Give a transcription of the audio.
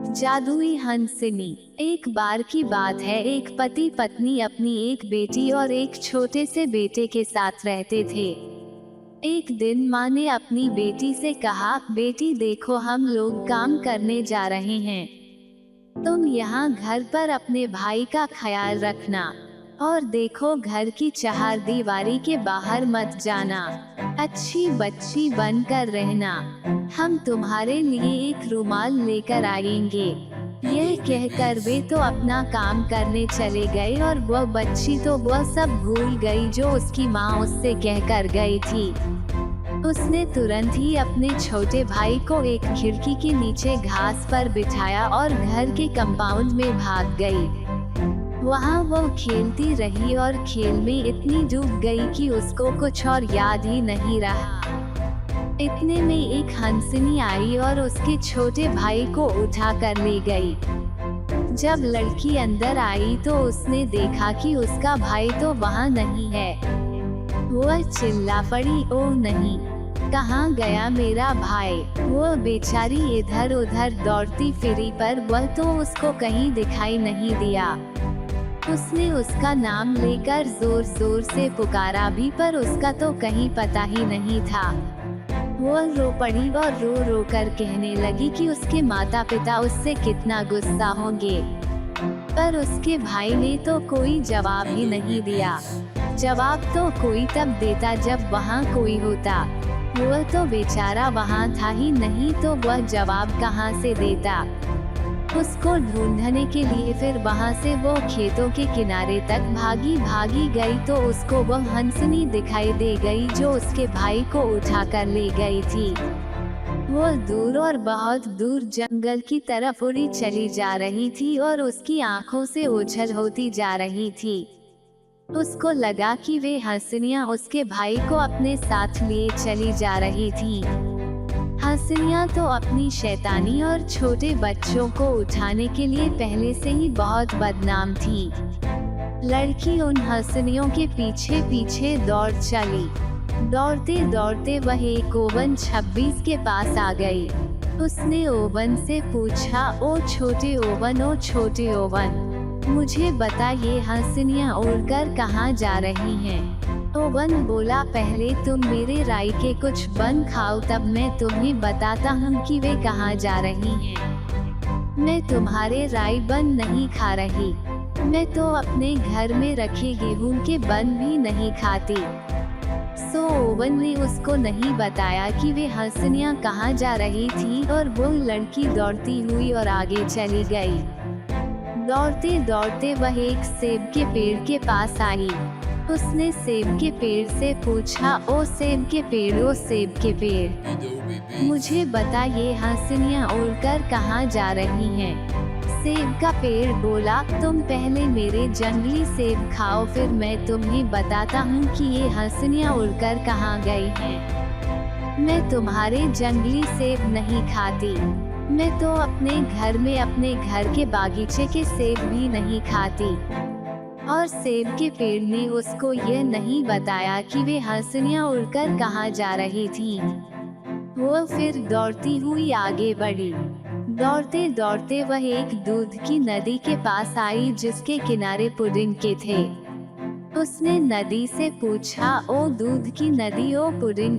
जादुई हंसिनी। एक बार की बात है, एक पति पत्नी अपनी एक बेटी और एक छोटे से बेटे के साथ रहते थे। एक दिन माँ ने अपनी बेटी से कहा, बेटी देखो, हम लोग काम करने जा रहे हैं, तुम यहाँ घर पर अपने भाई का ख्याल रखना, और देखो घर की चारदीवारी के बाहर मत जाना, अच्छी बच्ची बनकर रहना, हम तुम्हारे लिए एक रुमाल लेकर आएंगे। यह कहकर वे तो अपना काम करने चले गए और वह बच्ची तो वह सब भूल गई जो उसकी माँ उससे कहकर गई थी। उसने तुरंत ही अपने छोटे भाई को एक खिड़की के नीचे घास पर बिठाया और घर के कंपाउंड में भाग गई। वहाँ वो खेलती रही और खेल में इतनी डूब गई कि उसको कुछ और याद ही नहीं रहा। इतने में एक हंसिनी आई और उसके छोटे भाई को उठा कर ले गई। जब लड़की अंदर आई तो उसने देखा कि उसका भाई तो वहाँ नहीं है। वह चिल्ला पड़ी, ओह नहीं, कहाँ गया मेरा भाई। वो बेचारी इधर उधर दौड़ती फिरी पर वह तो उसको कहीं दिखाई नहीं दिया। उसने उसका नाम लेकर जोर जोर से पुकारा भी, पर उसका तो कहीं पता ही नहीं था। वो रो पड़ी और रो रो कर कहने लगी कि उसके माता पिता उससे कितना गुस्सा होंगे, पर उसके भाई ने तो कोई जवाब ही नहीं दिया। जवाब तो कोई तब देता जब वहाँ कोई होता, वह तो बेचारा वहाँ था ही नहीं, तो वह जवाब कहाँ से देता। उसको ढूंढने के लिए फिर वहाँ से वो खेतों के किनारे तक भागी भागी गई तो उसको वह हंसिनी दिखाई दे गई जो उसके भाई को उठा कर ले गई थी। वो दूर और बहुत दूर जंगल की तरफ उड़ी चली जा रही थी और उसकी आंखों से ओझल होती जा रही थी। उसको लगा कि वे हंसिनियाँ उसके भाई को अपने साथ लिए चली जा रही थी। हंसिनियाँ तो अपनी शैतानी और छोटे बच्चों को उठाने के लिए पहले से ही बहुत बदनाम थी। लड़की उन हंसिनियों के पीछे पीछे दौड़ चली। दौड़ते दौड़ते वह एक ओवन 26 के पास आ गई। उसने ओवन से पूछा, ओ छोटे ओवन, ओ छोटे ओवन, मुझे बता ये हंसिनियाँ उड़कर कहाँ जा रही हैं? ओवन बोला, पहले तुम मेरे राई के कुछ बन खाओ, तब मैं तुम्हें बताता हूँ कि वे कहाँ जा रही हैं। मैं तुम्हारे राई बन नहीं खा रही, मैं तो अपने घर में रखे गेहूं के बन भी नहीं खाती। सो ओवन ने उसको नहीं बताया कि वे हंसिनियाँ कहाँ जा रही थी और वो लड़की दौड़ती हुई और आगे चली गई। दौड़ते दौड़ते वह एक सेब के पेड़ के पास आई। उसने सेब के पेड़ से पूछा, ओ सेब के पेड़, ओ सेब के पेड़, मुझे बता ये हंसिनियाँ उड़कर कहाँ जा रही हैं? सेब का पेड़ बोला, तुम पहले मेरे जंगली सेब खाओ, फिर मैं तुम्हें बताता हूँ कि ये हंसिनियाँ उड़कर कहाँ गई हैं। मैं तुम्हारे जंगली सेब नहीं खाती, मैं तो अपने घर में अपने घर के बागीचे के सेब भी नहीं खाती। और सेब के पेड़ ने उसको यह नहीं बताया कि वे हंसिनियाँ उड़कर कहाँ जा रही थी। वो फिर दौड़ती हुई आगे बढ़ी। दौड़ते दौड़ते वह एक दूध की नदी के पास आई जिसके किनारे पुडिंग के थे। उसने नदी से पूछा, ओ दूध की नदी, ओ पुडिंग